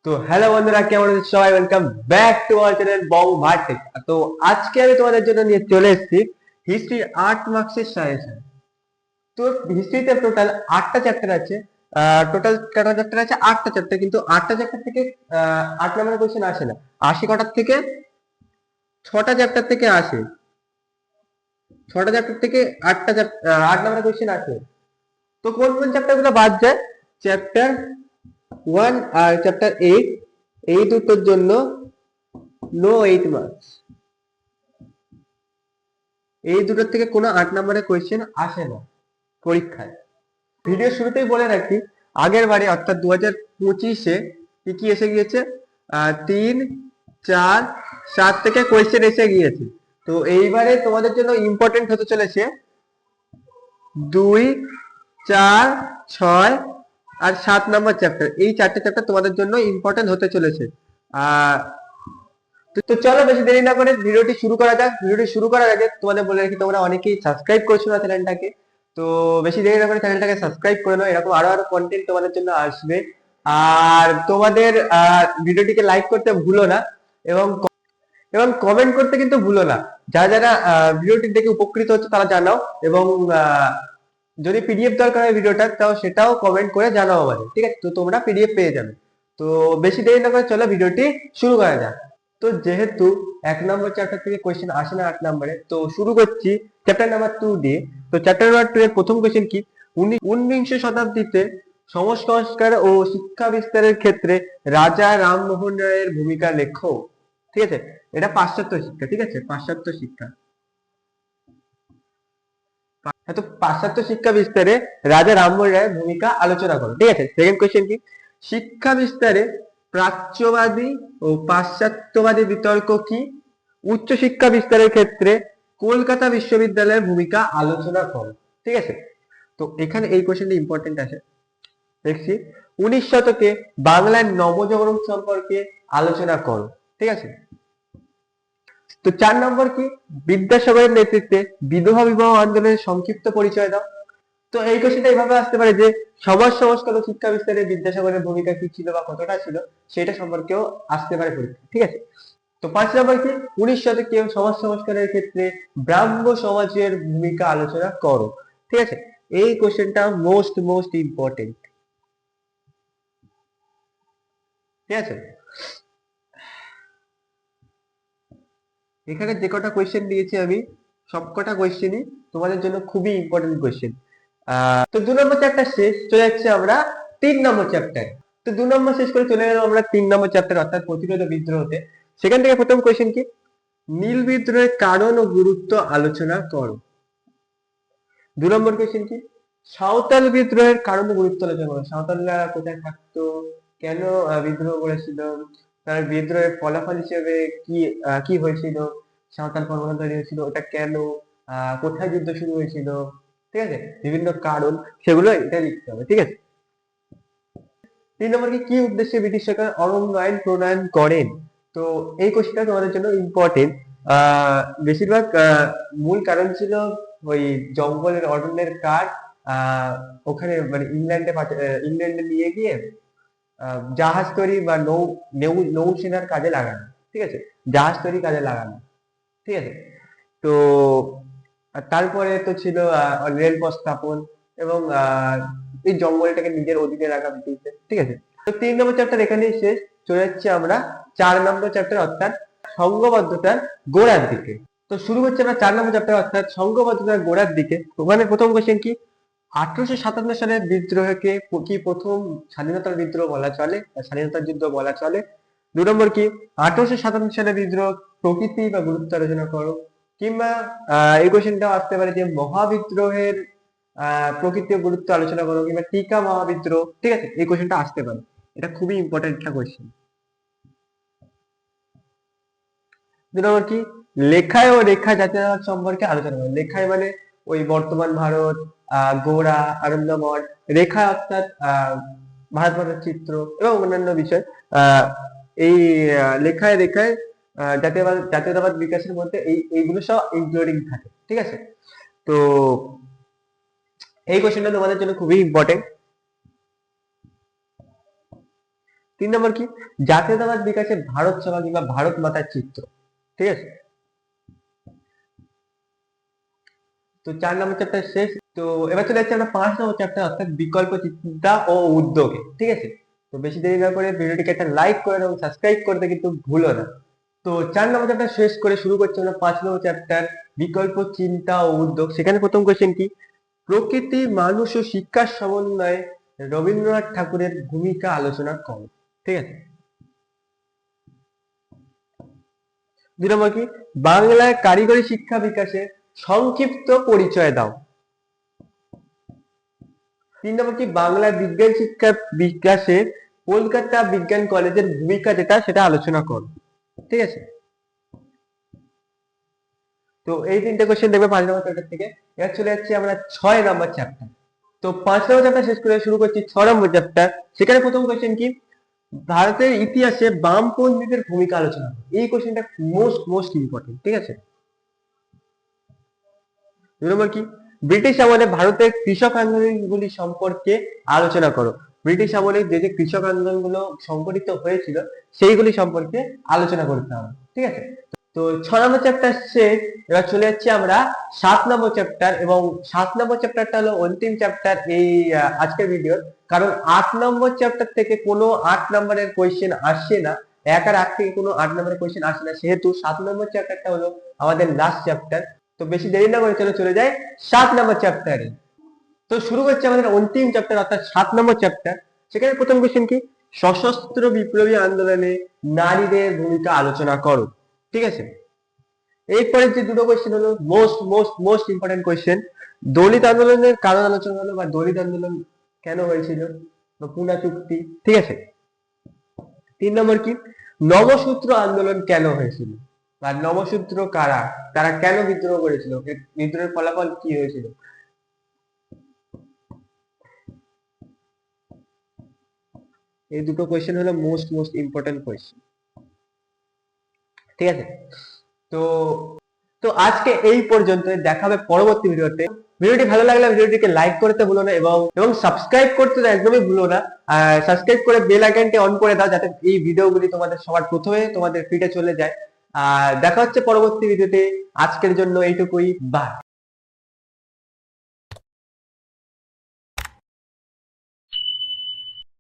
তো হ্যালো বন্ধুরা, কেমন আছেন সবাই? Welcome back to our channel Bong Vertech. তো আজকে আমি তোমাদের জন্য নিয়ে চলে এসেছি হিস্ট্রি 8 মার্কসের সাজেশন। তো হিস্ট্রিতে টোটাল 8টা চ্যাপ্টার আছে। টোটাল কটা চ্যাপ্টার আছে? 8টা চ্যাপ্টার, কিন্তু 8টা চ্যাপ্টার থেকে 8 নম্বরের কোশ্চেন আসে না। 80 কটার থেকে 6টা চ্যাপ্টার থেকে আসে। 6টা চ্যাপ্টার থেকে 8 নম্বরের কোশ্চেন আসে। তো কোন কোন চ্যাপ্টার গুলো বাদ যায়? চ্যাপ্টার 1 আর চ্যাপ্টার 8, এই দুটোর জন্য নো 8 মার্কস। এই দুটোর থেকে কোনো 8 নম্বরের কোয়েশ্চেন আসে না পরীক্ষায়। ভিডিও শুরুতেই বলে রাখি, আগের বারে অর্থাৎ 2025-এ কি কি এসে গিয়েছে? 3, 4, 7 থেকে কোয়েশ্চেন এসে গিয়েছে। তো এইবারে তোমাদের জন্য ইম্পর্টেন্ট হতে চলেছে 2, 4, 6 আর 7 নম্বর চ্যাপ্টার। এই 4টে চ্যাপ্টার তোমাদের জন্য ইম্পর্টেন্ট হতে চলেছে। আহ তো চলো বেশি দেরি না করে ভিডিওটি শুরু করা যাক। ভিডিওটি শুরু করার আগে তোমাদের বলে রাখি, তোমরা অনেকেই সাবস্ক্রাইব করছো না চ্যানেলটাকে। তো বেশি দেরি না করে চ্যানেলটাকে সাবস্ক্রাইব করে নাও, এরকম আরো আরো কন্টেন্ট তোমাদের জন্য আসবে। আর তোমাদের ভিডিওটিকে লাইক করতে ভুলো না, এবং এবং কমেন্ট করতে কিন্তু ভুলো না। যারা যারা ভিডিওটি দেখে উপকৃত হচ্ছে তারা জানাও, এবং যদি পিডিএফ দরকার হয় ভিডিওটা, তাও সেটাও কমেন্ট করে জানাও আমাদের, ঠিক আছে? তো তোমরা পিডিএফ পেয়ে যাবে। তো বেশি দেরি না করে চলো ভিডিওটি শুরু করা যাক। তো যেহেতু 1 নম্বর চ্যাপ্টার থেকে কোয়েশ্চেন আসে না 8 নম্বরে, তো শুরু করছি চ্যাপ্টার নাম্বার 2 দিয়ে। তো চ্যাপ্টার নাম্বার 2 এর প্রথম কোয়েশ্চেন কি? ঊনবিংশ শতাব্দীতে সংস্কার ও শিক্ষা বিস্তারের ক্ষেত্রে রাজা রামমোহন রায়ের ভূমিকা লেখো। ঠিক আছে, এটা পাশ্চাত্য শিক্ষা। ঠিক আছে, পাশ্চাত্য শিক্ষা। তো পাশ্চাত্য শিক্ষা বিস্তারে রাজা রামমোহন রায়ের ভূমিকা আলোচনা করো। ঠিক আছে, সেকেন্ড কোয়েশ্চেন কি? শিক্ষা বিস্তারে প্রাচ্যবাদী ও পাশ্চাত্যবাদী বিতর্ক কি? উচ্চ শিক্ষা বিস্তারের ক্ষেত্রে কলকাতা বিশ্ববিদ্যালয়ের ভূমিকা আলোচনা করো। ঠিক আছে, তো এখানে এই কোয়েশ্চেনটা ইম্পর্টেন্ট আছে। দেখছি, 19 শতকে বাংলার নবজাগরণ সম্পর্কে আলোচনা করো। ঠিক আছে, তো 4 নম্বর কি? বিদ্যাসাগরের নেতৃত্বে বিধবা বিবাহ আন্দোলনের সংক্ষিপ্ত পরিচয় দাও। তো এই কোশ্চেনটা এইভাবে আসতে পারে যে সমাজ সংস্কার ও শিক্ষা বিস্তারে বিদ্যাসাগরের ভূমিকা কি ছিল বা কতটা ছিল, সেটা সম্পর্কেও আসতে পারে পরীক্ষা। ঠিক আছে, তো 5 নম্বর কি? 19 শতকে সমাজ সংস্কারের ক্ষেত্রে ব্রাহ্ম সমাজের ভূমিকা আলোচনা করো। ঠিক আছে, এই কোশ্চেনটা মোস্ট মোস্ট ইম্পর্টেন্ট। ঠিক আছে, এখানে যে কটা কোয়েশ্চেন দিয়েছি আমি, সবকটা কোয়েশ্চেনই তোমাদের জন্য খুবই ইম্পর্টেন্ট কোয়েশ্চেন। তো 2 নম্বর চ্যাপ্টার শেষ, চলে যাচ্ছে আমরা 3 নম্বর চ্যাপ্টার। তো 2 নম্বর শেষ করে চলে গেলাম আমরা 3 নম্বর চ্যাপ্টার অর্থাৎ প্রতিরোধ ও বিদ্রোহতে। সেখান থেকে প্রথম কোয়েশ্চেন কি? নীল বিদ্রোহের কারণ ও গুরুত্ব আলোচনা করো। 2 নম্বর কোয়েশ্চেন কি? সাঁওতাল বিদ্রোহের কারণ ও গুরুত্ব আলোচনা করো। সাঁওতালরা কোথায় থাকতো, কেন বিদ্রোহ করেছিল, তার বিদ্রোহের ফলাফল হিসেবে কি কি হয়েছিল, সাঁওতাল পরগনা তৈরি হয়েছিল ওটা কেন, কোথায় যুদ্ধ শুরু হয়েছিল, ঠিক আছে, বিভিন্ন কারণ, সেগুলো এটা লিখতে হবে। ঠিক আছে, 3 নম্বর কি? কি উদ্দেশ্যে ব্রিটিশ সরকার অরণ্য আইন প্রণয়ন করেন? তো এই কোশ্চেনটা তোমাদের জন্য ইম্পর্টেন্ট। বেশিরভাগ মূল কারণ ছিল ওই জঙ্গলের অরণ্যের কাঠ, ওখানে মানে ইংল্যান্ডে নিয়ে গিয়ে জাহাজ তৈরি বা নৌসেনার কাজে লাগানো। ঠিক আছে, জাহাজ তৈরি কাজে লাগানো। ঠিক আছে, তো তারপরে তো ছিল রেলপথ স্থাপন, এবং এই জঙ্গলটাকে নিজের অধীনে রাখা ব্রিটিশদের। ঠিক আছে, তো 3 নম্বর চ্যাপ্টার এখানেই শেষ। চলে যাচ্ছে আমরা 4 নম্বর চ্যাপ্টার অর্থাৎ সংঘবদ্ধতার গোড়ার দিকে। তো শুরু হচ্ছে আমরা 4 নম্বর চ্যাপ্টার অর্থাৎ সংঘবদ্ধতার গোড়ার দিকে। ওখানে প্রথম কোশ্চেন কি? 1857 সালের বিদ্রোহকে কি প্রথম স্বাধীনতার বিদ্রোহ বলা চলে বা স্বাধীনতার যুদ্ধ বলা চলে? 2 নম্বর কি? 1857 সালের বিদ্রোহ প্রকৃতি বা গুরুত্ব আলোচনা করো। কিংবা এই কোশ্চেনটাও আসতে পারে যে মহাবিদ্রোহের প্রকৃতি ও গুরুত্ব আলোচনা করো, কিংবা টিকা মহাবিদ্রোহ। ঠিক আছে, এই কোশ্চেনটা আসতে পারে, এটা খুবই ইম্পর্টেন্ট একটা কোশ্চেন। 2 নম্বর কি? লেখায় ও রেখা জাতীয়তাবাদ সম্পর্কে আলোচনা করো। লেখায় মানে ওই বর্তমান ভারত, গোড়া, আনন্দমঠ। রেখা অর্থাৎ ভারতবর্ষের চিত্র এবং অন্যান্য বিষয়। আহ এই লেখায় রেখায় জাতীয়তাবাদ বিকাশের মধ্যে এইগুলো সব ইনক্লুডিং থাকে। ঠিক আছে, তো এই কোশ্চেনটা তোমাদের জন্য খুবই ইম্পর্টেন্ট। 3 নম্বর কি, জাতীয়তাবাদ বিকাশে ভারত সভা কিংবা ভারত মাতার চিত্র। ঠিক আছে, তো 4 নম্বর চ্যাপ্টার শেষ। তো এবার চলে যাচ্ছে আমরা 5 নম্বর চ্যাপ্টার, অর্থাৎ বিকল্প চিন্তা ও উদ্যোগে। ঠিক আছে, তো বেশি দেরি না করে ভিডিওটিকে একটা লাইক করে এবং সাবস্ক্রাইব করতে কিন্তু ভুলো না। তো 4 নম্বর চ্যাপ্টার শেষ করে শুরু করছি আমরা 5 নম্বর চ্যাপ্টার, বিকল্প চিন্তা ও উদ্যোগ। সেখানে প্রথম কোশ্চেন কি, প্রকৃতি, মানুষ ও শিক্ষার সমন্বয়ে রবীন্দ্রনাথ ঠাকুরের ভূমিকা আলোচনা করো। ঠিক আছে, 2 নম্বর কি, বাংলায় কারিগরি শিক্ষা বিকাশে সংক্ষিপ্ত পরিচয় দাও। 3 নম্বর কি, বাংলায় বিজ্ঞান শিক্ষা বিকাশে কলকাতা বিজ্ঞান কলেজের ভূমিকা সেটা আলোচনা করো। ঠিক আছে, তো এই 3টে কোশ্চেন দেখবে 5 নম্বর চ্যাপ্টার থেকে। এবার চলে যাচ্ছি আমরা 6 নম্বর চ্যাপ্টার। তো 5 নম্বর চ্যাপ্টার শেষ করে শুরু করছি 6 নম্বর চ্যাপ্টার। সেখানে প্রথম কোশ্চেন কি, ভারতের ইতিহাসে বামপন্থীদের ভূমিকা আলোচনা করো। এই কোশ্চেনটা মোস্ট ইম্পর্টেন্ট। ঠিক আছে, 2 নম্বর কি, ব্রিটিশ আমলে ভারতের কৃষক আন্দোলনগুলি সম্পর্কে আলোচনা করো। ব্রিটিশ আমলে যে কৃষক আন্দোলনগুলো সংগঠিত হয়েছিল সেইগুলি সম্পর্কে আলোচনা করতে হবে। ঠিক আছে, তো 6 নম্বর চ্যাপ্টার শেষ। এবার চলে যাচ্ছি আমরা 7 নম্বর চ্যাপ্টার, এবং 7 নম্বর চ্যাপ্টারটা হলো অন্তিম চ্যাপ্টার এই আজকের ভিডিওর। কারণ 8 নম্বর চ্যাপ্টার থেকে কোনো 8 নম্বরের কোয়েশ্চেন আসে না, 1 আর 8 থেকে কোনো 8 নম্বরের কোয়েশ্চেন আসে না, সেহেতু 7 নম্বর চ্যাপ্টারটা হলো আমাদের লাস্ট চ্যাপ্টার। তো বেশি দেরি না করে চলে যায় 7 নম্বর চ্যাপ্টারে। তো শুরু করছে আমাদের অন্তিম চ্যাপ্টার, অর্থাৎ 7 নম্বর চ্যাপ্টার। সেখানে প্রথম কোশ্চেন কি, সশস্ত্র বিপ্লবী আন্দোলনে নারীদের ভূমিকা আলোচনা করো। ঠিক আছে, এরপরে যে দুটো কোশ্চেন হলো মোস্ট ইম্পর্টেন্ট কোশ্চেন, দলিত আন্দোলনের কারণ আলোচনা হলো, বা দলিত আন্দোলন কেন হয়েছিল, বা পুনা চুক্তি। ঠিক আছে, 3 নম্বর কি, নবসূত্র আন্দোলন কেন হয়েছিল, বা নবসূত্র কারা, তারা কেন বিদ্রোহ করেছিল, বিদ্রোহের ফলাফল কি হয়েছিল। এই দুটো কোয়েশ্চেন হলো মোস্ট ইম্পর্টেন্ট কোয়েশ্চেন। ঠিক আছে, তো তো আজকে এই পর্যন্ত, দেখা হবে পরবর্তী ভিডিওতে। ভিডিওটি ভালো লাগলে ভিডিওটিকে লাইক করতে ভুলো না, এবং সাবস্ক্রাইব করতে একদমই ভুলো না। সাবস্ক্রাইব করে বেল আইকনটি অন করে দাও, যাতে এই ভিডিওগুলি তোমাদের সবার প্রথমে তোমাদের ফিডে চলে যায়। দেখা হচ্ছে পরবর্তী ভিডিওতে। আজকের জন্য এইটুকুই, বাই।